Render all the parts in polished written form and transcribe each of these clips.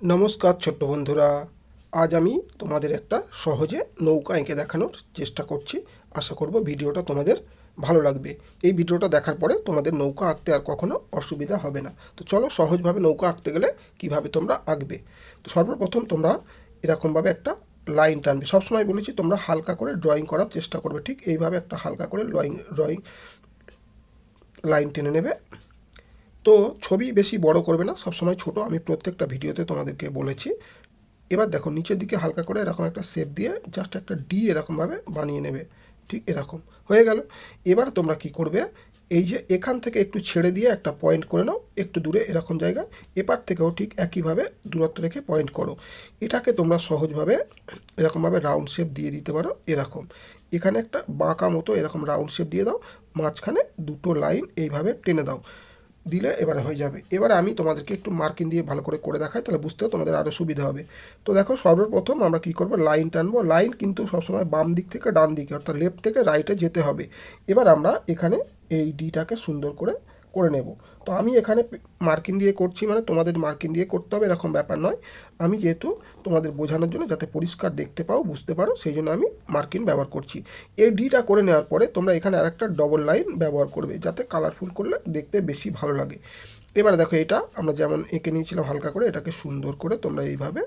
নমস্কার ছোট্ট বন্ধুরা, আজ আমি তোমাদের একটা সহজে নৌকা এঁকে দেখানোর চেষ্টা করছি। আশা করব ভিডিওটা তোমাদের ভালো লাগবে। এই ভিডিওটা দেখার পরে তোমাদের নৌকা আঁকতে আর কখনো অসুবিধা হবে না। তো চলো সহজভাবে নৌকা আঁকতে গেলে কিভাবে তোমরা আঁকবে। তো সর্বপ্রথম তোমরা এরকমভাবে একটা লাইন টানবে। সবসময় বলেছি তোমরা হালকা করে ড্রয়িং করার চেষ্টা করবে। ঠিক এইভাবে একটা হালকা করে ড্রয়িং লাইন টেনে নেবে। তো ছবি বেশি বড় করবে না, সবসময় ছোট, আমি প্রত্যেকটা ভিডিওতে তোমাদেরকে বলেছি। এবার দেখো নিচের দিকে হালকা করে এরকম একটা শেপ দিয়ে জাস্ট একটা ডি এরকমভাবে বানিয়ে নেবে। ঠিক এরকম হয়ে গেল। এবার তোমরা কি করবে, এই যে এখান থেকে একটু ছেড়ে দিয়ে একটা পয়েন্ট করে নাও একটু দূরে এরকম জায়গায়। এপার থেকেও ঠিক একইভাবে দূরত্ব রেখে পয়েন্ট করো। এটাকে তোমরা সহজভাবে এরকমভাবে রাউন্ড শেপ দিয়ে দিতে পারো। এরকম এখানে একটা বাঁকা মতো এরকম রাউন্ড শেপ দিয়ে দাও, মাঝখানে দুটো লাইন এইভাবে টেনে দাও, দিলে এবারে হয়ে যাবে। এবারে আমি তোমাদেরকে একটু মার্কিং দিয়ে ভালো করে করে দেখাই, তাহলে বুঝতেও তোমাদের আরও সুবিধা হবে। তো দেখো সর্বপ্রথম আমরা কি করব, লাইন টানবো। লাইন কিন্তু সবসময় বাম দিক থেকে ডান দিকে অর্থাৎ লেফট থেকে রাইটে যেতে হবে। এবার আমরা এখানে এই ডিটাকে সুন্দর করে করে নেব। তো আমি এখানে মার্কিং দিয়ে করছি, মানে তোমাদের মার্কিং দিয়ে করতে হবে এরকম ব্যাপার নয়। আমি যেহেতু তোমাদের বোঝানোর জন্য যাতে পরিষ্কার দেখতে পাও বুঝতে পারো সেই জন্য আমি মার্কিং ব্যবহার করছি। এই ডিটা করে নেওয়ার পরে তোমরা এখানে আরেকটা ডবল লাইন ব্যবহার করবে যাতে কালারফুল করলে দেখতে বেশি ভালো লাগে। এবার দেখো এটা আমরা যেমন এঁকে নিয়েছিলাম হালকা করে, এটাকে সুন্দর করে তোমরা এইভাবে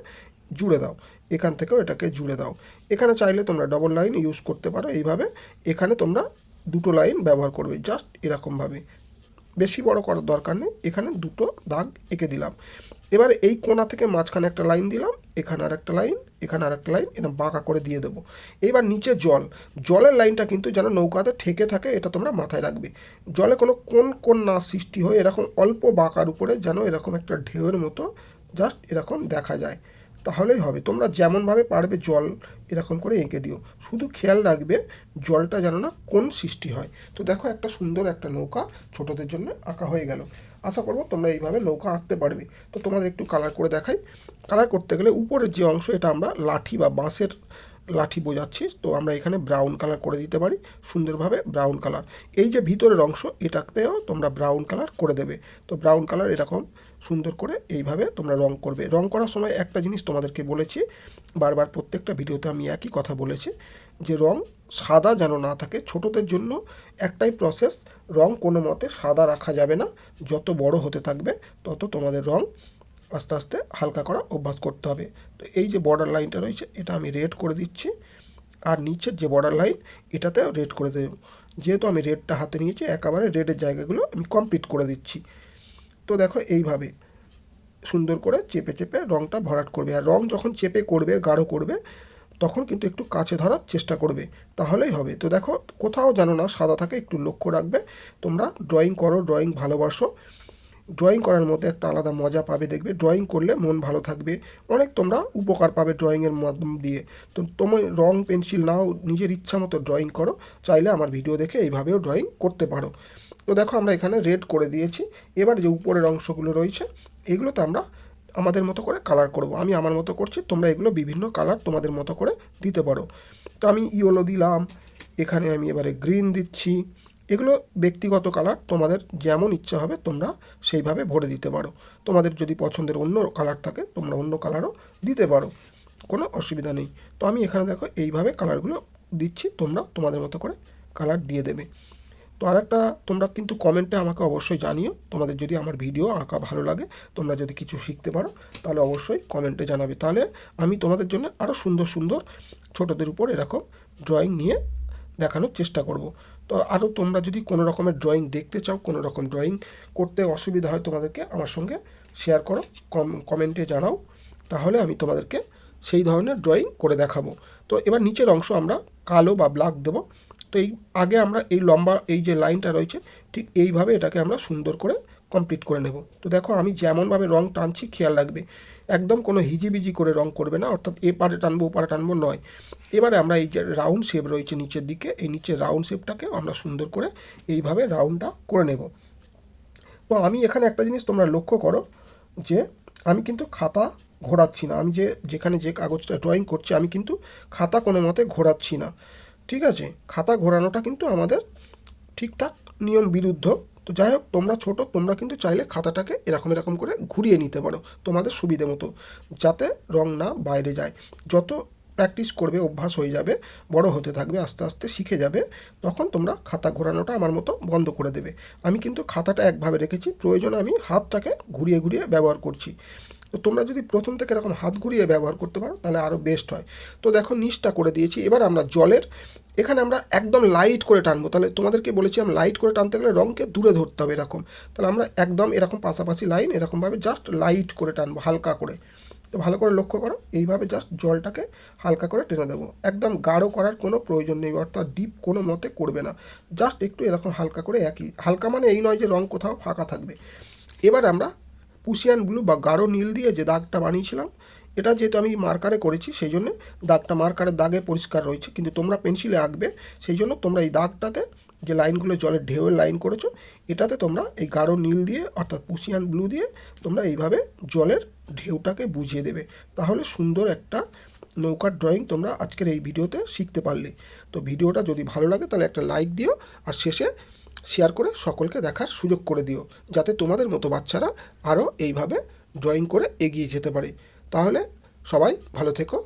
জুড়ে দাও। এখান থেকেও এটাকে জুড়ে দাও। এখানে চাইলে তোমরা ডবল লাইন ইউজ করতে পারো এইভাবে। এখানে তোমরা দুটো লাইন ব্যবহার করবে জাস্ট এরকমভাবে, বেশি বড় করার দরকার নেই। এখানে দুটো দাগ এঁকে দিলাম। এবার এই কোণা থেকে মাঝখানে একটা লাইন দিলাম, এখানে আর একটা লাইন, এখানে আর একটা লাইন, এটা বাঁকা করে দিয়ে দেবো। এইবার নিচে জলের লাইনটা কিন্তু যেন নৌকাতে ঠেকে থাকে এটা তোমরা মাথায় রাখবে। জলে কোনো কোন না সৃষ্টি হয়ে এরকম অল্প বাঁকার উপরে যেন এরকম একটা ঢেউয়ের মতো জাস্ট এরকম দেখা যায়, তাহলেই হবে। তোমরা যেমনভাবে পারবে জল এরকম করে এঁকে দিও, শুধু খেয়াল রাখবে জলটা যেন না কোন সৃষ্টি হয়। তো দেখো একটা সুন্দর একটা নৌকা ছোটদের জন্য আঁকা হয়ে গেল। আশা করবো তোমরা এইভাবে নৌকা আঁকতে পারবে। তো তোমাদের একটু কালার করে দেখাই। কালার করতে গেলে উপরের যে অংশ এটা আমরা লাঠি বা বাঁশের লাঠি বোঝাচ্ছি, তো আমরা এখানে ব্রাউন কালার করে দিতে পারি, সুন্দরভাবে ব্রাউন কালার। এই যে ভিতরের অংশ এটাতেও তোমরা ব্রাউন কালার করে দেবে। তো ব্রাউন কালার এরকম সুন্দর করে এইভাবে তোমরা রং করবে। রং করার সময় একটা জিনিস তোমাদেরকে বলেছি, বারবার প্রত্যেকটা ভিডিওতে আমি একই কথা বলেছি, যে রং সাদা যেন না থাকে। ছোটদের জন্য একটাই প্রসেস, রং কোনো মতে সাদা রাখা যাবে না। যত বড় হতে থাকবে তত তোমাদের রং আস্তে আস্তে হালকা করা অভ্যাস করতে হবে। তো এই যে বর্ডার লাইনটা রয়েছে এটা আমি রেড করে দিচ্ছি, আর নিচের যে বর্ডার লাইন এটাতেও রেড করে দেব। যেহেতু আমি রেডটা হাতে নিয়েছি একেবারে রেডের জায়গাগুলো আমি কমপ্লিট করে দিচ্ছি। তো দেখো এইভাবে সুন্দর করে চেপে চেপে রঙটা ভরাট করবে। আর রং যখন চেপে করবে, গাঢ় করবে, তখন কিন্তু একটু কাছে ধরার চেষ্টা করবে, তাহলেই হবে। তো দেখো কোথাও যেন না সাদা থাকে, একটু লক্ষ্য রাখবে। তোমরা ড্রয়িং করো, ড্রয়িং ভালোবাসো, ড্রয়িং করার মধ্যে একটা আলাদা মজা পাবে। দেখবে ড্রয়িং করলে মন ভালো থাকবে, অনেক তোমরা উপকার পাবে ড্রয়িংয়ের মাধ্যম দিয়ে। তো তোমার রং পেন্সিল নাও, নিজের ইচ্ছা মতো ড্রয়িং করো। চাইলে আমার ভিডিও দেখে এইভাবেও ড্রয়িং করতে পারো। তো দেখো আমরা এখানে রেড করে দিয়েছি। এবার যে উপরের অংশগুলো রয়েছে এগুলোতে আমরা আমাদের মতো করে কালার করব। আমি আমার মতো করছি, তোমরা এগুলো বিভিন্ন কালার তোমাদের মতো করে দিতে পারো। তো আমি ইয়েলো দিলাম, এখানে আমি এবারে গ্রিন দিচ্ছি। এগুলো ব্যক্তিগত কালার, তোমাদের যেমন ইচ্ছা হবে তোমরা সেইভাবে ভরে দিতে পারো। তোমাদের যদি পছন্দের অন্য কালার থাকে তোমরা অন্য কালারও দিতে পারো, কোনো অসুবিধা নেই। তো আমি এখানে দেখো এইভাবে কালারগুলো দিচ্ছি, তোমরা তোমাদের মতো করে কালার দিয়ে দেবে। তো আরেকটা, তোমরা কিন্তু কমেন্টে আমাকে অবশ্যই জানিও, তোমাদের যদি আমার ভিডিও আঁকা ভালো লাগে, তোমরা যদি কিছু শিখতে পারো তাহলে অবশ্যই কমেন্টে জানাবে। তাহলে আমি তোমাদের জন্য আরও সুন্দর সুন্দর ছোটদের উপর এরকম ড্রয়িং নিয়ে দেখানোর চেষ্টা করব। তো আরও তোমরা যদি কোনো রকমের ড্রয়িং দেখতে চাও, কোনো রকম ড্রয়িং করতে অসুবিধা হয় তোমাদেরকে, আমার সঙ্গে শেয়ার করো, কমেন্টে জানাও, তাহলে আমি তোমাদেরকে সেই ধরনের ড্রয়িং করে দেখাবো। তো এবার নিচের অংশ আমরা কালো বা ব্ল্যাক দেবো। তো এই আগে আমরা এই লম্বা এই যে লাইনটা রয়েছে ঠিক এইভাবে এটাকে আমরা সুন্দর করে কমপ্লিট করে নেব। তো দেখো আমি যেমনভাবে রং টানছি খেয়াল রাখবে, একদম কোনো হিজিবিজি করে রং করবে না, অর্থাৎ এ পারে টানবো ও পারে টানবো নয়। এবারে আমরা এই যে রাউন্ড শেপ রয়েছে নিচের দিকে, এই নিচের রাউন্ড শেপটাকে আমরা সুন্দর করে এইভাবে রাউন্ডটা করে নেব। তো আমি এখানে একটা জিনিস তোমরা লক্ষ্য করো, যে আমি কিন্তু খাতা ঘোরাচ্ছি না। আমি যেখানে যে কাগজটা ড্রয়িং করছি আমি কিন্তু খাতা কোনো মতে ঘোরাচ্ছি না, ঠিক আছে? খাতা ঘোরানোটা কিন্তু আমাদের ঠিকঠাক নিয়ম বিরুদ্ধ, তো যাই হোক, তোমরা ছোট, তোমরা কিন্তু চাইলে খাতাটাকে এরকম এরকম করে ঘুরিয়ে নিতে পারো তোমাদের সুবিধে মতো, যাতে রং না বাইরে যায়। যত প্র্যাকটিস করবে, অভ্যাস হয়ে যাবে, বড় হতে থাকবে, আস্তে আস্তে শিখে যাবে, তখন তোমরা খাতা ঘোরানোটা আমার মতো বন্ধ করে দেবে। আমি কিন্তু খাতাটা একভাবে রেখেছি, প্রয়োজনে আমি হাতটাকে ঘুরিয়ে ঘুরিয়ে ব্যবহার করছি। তো তোমরা যদি প্রথম থেকে এরকম হাত ঘুরিয়ে ব্যবহার করতে পারো তাহলে আরও বেস্ট হয়। তো দেখো নিচটা করে দিয়েছি। এবার আমরা জলের এখানে আমরা একদম লাইট করে টানবো। তাহলে তোমাদেরকে বলেছিলাম লাইট করে টানতে গেলে রঙকে দূরে ধরতে হবে এরকম। তাহলে আমরা একদম এরকম পাশাপাশি লাইন এরকমভাবে জাস্ট লাইট করে টানবো, হালকা করে। তো ভালো করে লক্ষ্য করো, এইভাবে জাস্ট জলটাকে হালকা করে টেনে দেবো। একদম গাঢ় করার কোনো প্রয়োজন নেই, অর্থাৎ ডিপ কোনো মতে করবে না, জাস্ট একটু এরকম হালকা করে, একই হালকা মানে এই নয় যে রঙ কোথাও ফাঁকা থাকবে। এবার আমরা পুশিয়ান ব্লু বা গাঢ় নীল দিয়ে যে দাগটা বানিয়েছিলাম, এটা যেহেতু আমি মার্কারে করেছি সেই জন্য দাগটা মার্কারের দাগে পরিষ্কার রয়েছে, কিন্তু তোমরা পেন্সিলে আঁকবে সেই জন্য তোমরা এই দাগটাতে যে লাইনগুলো জলের ঢেউয়ের লাইন করেছো, এটাতে তোমরা এই গাঢ় নীল দিয়ে অর্থাৎ পুশিয়ান ব্লু দিয়ে তোমরা এইভাবে জলের ঢেউটাকে বুঝিয়ে দেবে। তাহলে সুন্দর একটা নৌকার ড্রয়িং তোমরা আজকের এই ভিডিওতে শিখতে পারলে। তো ভিডিওটা যদি ভালো লাগে তাহলে একটা লাইক দিও, আর শেষে শেয়ার করে সকলকে দেখার সুযোগ করে দিও, যাতে তোমাদের মতো বাচ্চারা আরও এইভাবে ড্রয়িং করে এগিয়ে যেতে পারে। তাহলে সবাই ভালো থেকো।